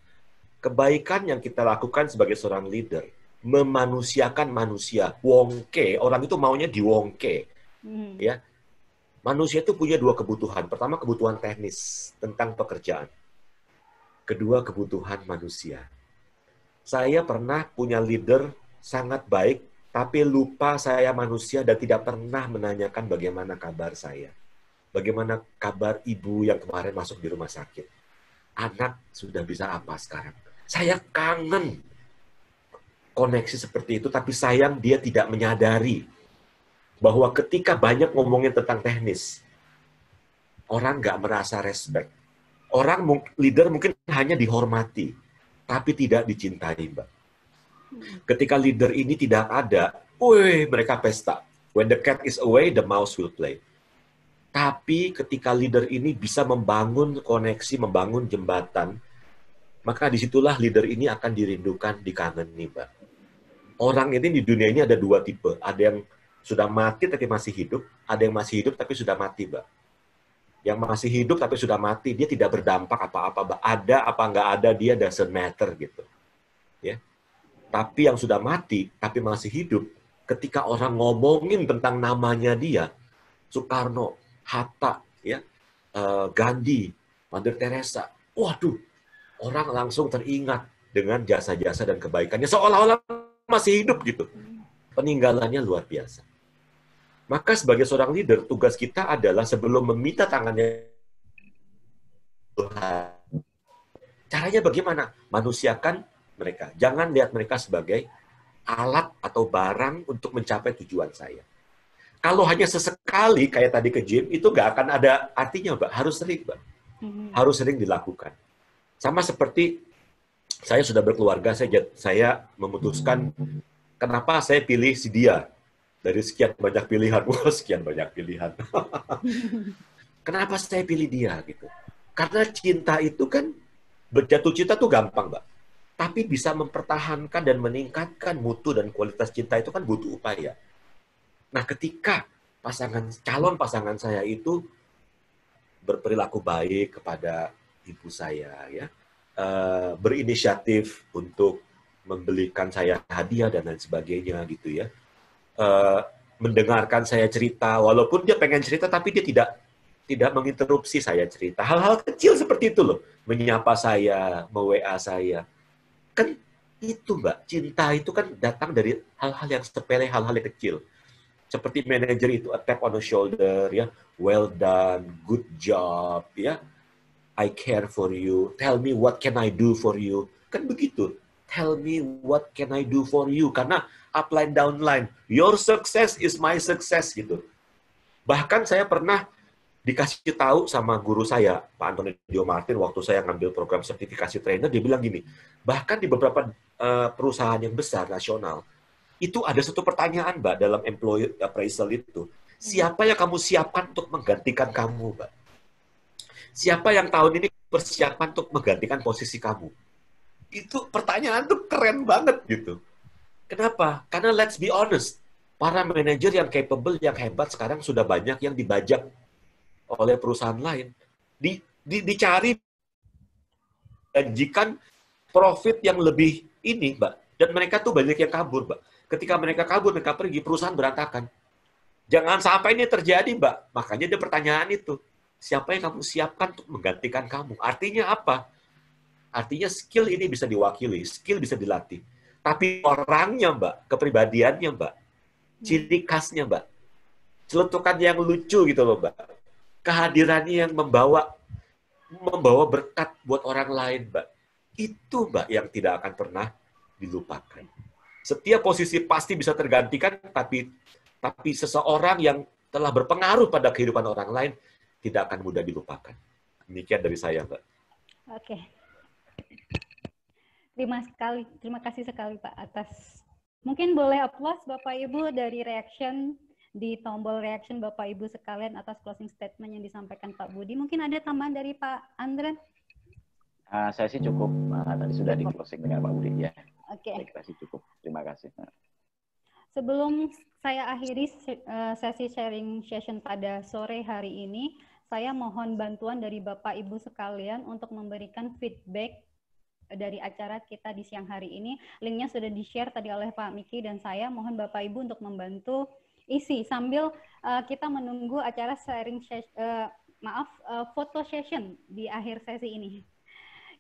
Kebaikan yang kita lakukan sebagai seorang leader, memanusiakan manusia, wongke, orang itu maunya diwongke. Ya. Manusia itu punya 2 kebutuhan. Pertama, kebutuhan teknis tentang pekerjaan. Kedua, kebutuhan manusia. Saya pernah punya leader sangat baik, tapi lupa saya manusia dan tidak pernah menanyakan bagaimana kabar saya. Bagaimana kabar ibu yang kemarin masuk di rumah sakit. Anak sudah bisa apa sekarang? Saya kangen koneksi seperti itu, tapi sayang dia tidak menyadari bahwa ketika banyak ngomongin tentang teknis, orang nggak merasa respect. Leader mungkin hanya dihormati, tapi tidak dicintai, Mbak. Ketika leader ini tidak ada, mereka pesta. When the cat is away, the mouse will play. Tapi ketika leader ini bisa membangun koneksi, membangun jembatan, maka disitulah leader ini akan dirindukan, dikangeni, Mbak. Orang ini di dunia ini ada 2 tipe. Ada yang sudah mati tapi masih hidup, ada yang masih hidup tapi sudah mati, Mbak. Yang masih hidup tapi sudah mati, dia tidak berdampak apa-apa, Mbak. Ada apa nggak ada, dia doesn't matter gitu. Ya. Tapi yang sudah mati tapi masih hidup, ketika orang ngomongin tentang namanya dia, Soekarno, Hatta, ya, Gandhi, Mother Teresa, waduh, orang langsung teringat dengan jasa-jasa dan kebaikannya seolah-olah masih hidup gitu. Peninggalannya luar biasa. Maka sebagai seorang leader, tugas kita adalah sebelum meminta tangannya Tuhan, caranya bagaimana? Manusiakan mereka. Jangan lihat mereka sebagai alat atau barang untuk mencapai tujuan saya. Kalau hanya sesekali, kayak tadi ke gym, itu nggak akan ada artinya, Mbak. Harus sering, Mbak. Harus sering dilakukan. Sama seperti saya sudah berkeluarga, saya memutuskan kenapa saya pilih si dia. Dari sekian banyak pilihan, sekian banyak pilihan. Kenapa saya pilih dia gitu? Karena cinta itu kan, berjatuh cinta tuh gampang, Mbak. Tapi bisa mempertahankan dan meningkatkan mutu dan kualitas cinta itu kan butuh upaya. Nah, ketika calon pasangan saya itu berperilaku baik kepada ibu saya, ya, berinisiatif untuk membelikan saya hadiah dan lain sebagainya, gitu ya, mendengarkan saya cerita, walaupun dia pengen cerita, tapi dia tidak menginterupsi saya cerita. Hal-hal kecil seperti itu loh, menyapa saya, me-WA saya. Kan itu, Mbak, cinta itu kan datang dari hal-hal yang sepele, hal-hal yang kecil. Seperti manajer itu, a tap on the shoulder, ya, well done, good job, ya, I care for you, tell me what can I do for you. Kan begitu, tell me what can I do for you. Karena upline, downline, your success is my success, gitu. Bahkan saya pernah dikasih tahu sama guru saya, Pak Antoni Dio Martin, waktu saya ngambil program sertifikasi trainer, dia bilang gini, bahkan di beberapa perusahaan yang besar, nasional, itu ada satu pertanyaan, Mbak, dalam employee appraisal itu. Siapa yang kamu siapkan untuk menggantikan kamu, Mbak? Siapa yang tahun ini persiapan untuk menggantikan posisi kamu? Itu pertanyaan tuh keren banget, gitu. Kenapa? Karena let's be honest, para manajer yang capable, yang hebat sekarang sudah banyak yang dibajak oleh perusahaan lain, dicari janjikan profit yang lebih ini, Mbak. Dan mereka tuh banyak yang kabur, Mbak. Ketika mereka kabur, mereka pergi, perusahaan berantakan. Jangan sampai ini terjadi, Mbak. Makanya ada pertanyaan itu. Siapa yang kamu siapkan untuk menggantikan kamu? Artinya apa? Artinya skill ini bisa diwakili, skill bisa dilatih. Tapi orangnya, Mbak, kepribadiannya, Mbak, ciri khasnya, Mbak, celetukan yang lucu gitu loh, Mbak. Kehadirannya yang membawa berkat buat orang lain, Mbak. Itu, Mbak, yang tidak akan pernah dilupakan. Setiap posisi pasti bisa tergantikan, tapi seseorang yang telah berpengaruh pada kehidupan orang lain tidak akan mudah dilupakan. Demikian dari saya, Mbak. Oke. Terima kasih sekali, Pak, atas. Mungkin boleh applause Bapak Ibu dari reaction di tombol reaction Bapak Ibu sekalian atas closing statement yang disampaikan Pak Budi. Mungkin ada tambahan dari Pak Andren? Saya sih cukup. Tadi sudah di closing dengan Pak Budi ya. Oke. Saya sih cukup. Terima kasih. Sebelum saya akhiri sesi sharing session pada sore hari ini, saya mohon bantuan dari Bapak Ibu sekalian untuk memberikan feedback dari acara kita di siang hari ini. Linknya sudah di-share tadi oleh Pak Miki dan saya. Mohon Bapak Ibu untuk membantu isi sambil kita menunggu acara sharing foto session di akhir sesi ini.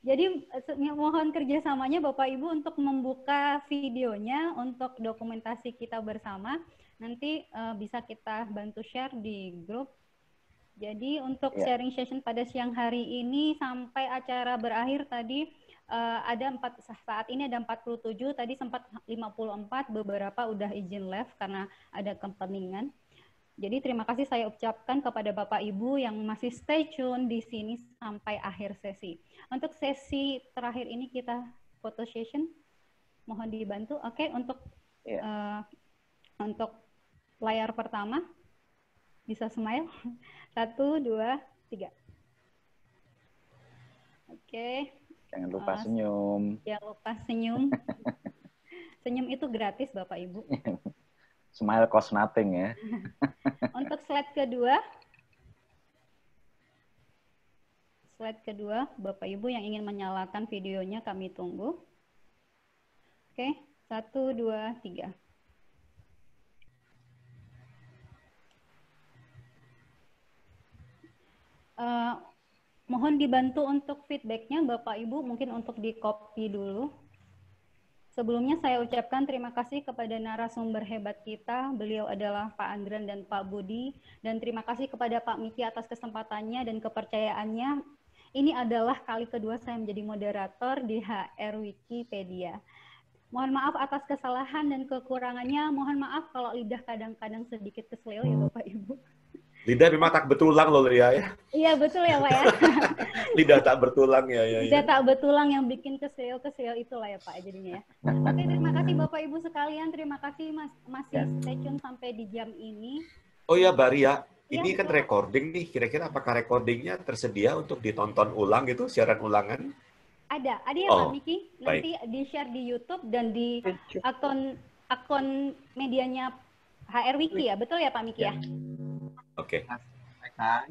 Jadi mohon kerjasamanya Bapak Ibu untuk membuka videonya untuk dokumentasi kita bersama. Nanti bisa kita bantu share di grup. Jadi untuk sharing session pada siang hari ini sampai acara berakhir tadi saat ini ada 47, tadi sempat 54, beberapa udah izin live karena ada kepentingan. Jadi terima kasih saya ucapkan kepada Bapak Ibu yang masih stay tune di sini sampai akhir sesi. Untuk sesi terakhir ini kita photo session, mohon dibantu. Oke, untuk layar pertama bisa smile. 1, 2, 3. Oke. Jangan lupa senyum. Jangan lupa senyum. Senyum itu gratis, Bapak Ibu. Smile cost nothing ya. Untuk slide kedua. Slide kedua, Bapak Ibu yang ingin menyalakan videonya kami tunggu. Oke, 1, 2, 3. Mohon dibantu untuk feedbacknya Bapak Ibu, mungkin untuk di-copy dulu. Sebelumnya saya ucapkan terima kasih kepada narasumber hebat kita. Beliau adalah Pak Andran dan Pak Budi. Dan terima kasih kepada Pak Miki atas kesempatannya dan kepercayaannya. Ini adalah kali kedua saya menjadi moderator di HR Wikipedia. Mohon maaf atas kesalahan dan kekurangannya. Mohon maaf kalau lidah kadang-kadang sedikit kesleo ya Bapak Ibu. Lidah memang tak betulang loh Lia ya. Iya betul ya Pak ya. Lidah tak bertulang ya. Lidah tak betulang yang bikin kesleo itulah ya Pak jadinya ya. Oke, terima kasih Bapak Ibu sekalian. Terima kasih masih stay tune sampai di jam ini. Oh ya Baria, ini Ya, kan betul. recording nih. Kira-kira apakah recordingnya tersedia untuk ditonton ulang gitu, siaran ulangan? Ada ya Oh, Pak Miki. Nanti di-share di YouTube dan di akun medianya HR Wiki ya. Betul ya Pak Miki ya? Oke.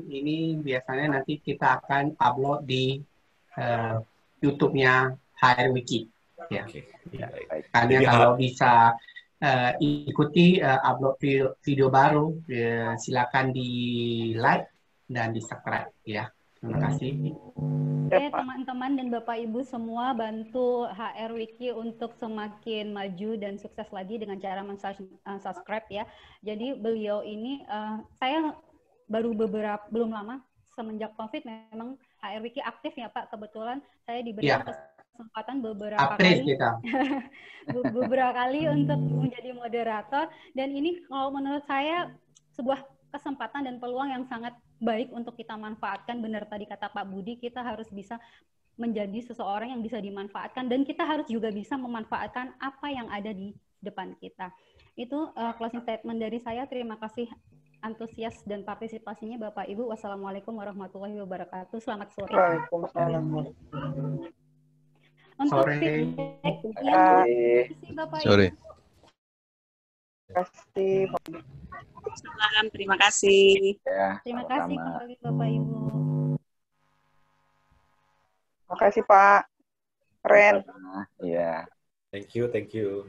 Ini biasanya nanti kita akan upload di YouTube-nya HR Wiki. Ya. Oke. Ya. Baik. Kalian Jadi, kalau bisa ikuti upload video baru, silakan di like dan di subscribe ya. Terima kasih. Oke, teman-teman dan Bapak Ibu semua bantu HR Wiki untuk semakin maju dan sukses lagi dengan cara subscribe ya. Jadi beliau ini saya baru belum lama semenjak COVID memang HR Wiki aktif ya Pak. Kebetulan saya diberikan kesempatan beberapa kali untuk menjadi moderator, dan ini kalau menurut saya sebuah kesempatan dan peluang yang sangat baik untuk kita manfaatkan. Benar tadi kata Pak Budi, kita harus bisa menjadi seseorang yang bisa dimanfaatkan dan kita harus juga bisa memanfaatkan apa yang ada di depan kita. Itu closing statement dari saya. Terima kasih antusias dan partisipasinya Bapak Ibu. Wassalamualaikum warahmatullahi wabarakatuh. Selamat sore. Waalaikumsalam. Untuk feedback yang Bapak Ibu. Sore. Terima kasih. Salam, terima kasih. Ya, Terima kasih sama-sama. kembali Bapak Ibu. Terima kasih Pak Ren. Iya. thank you.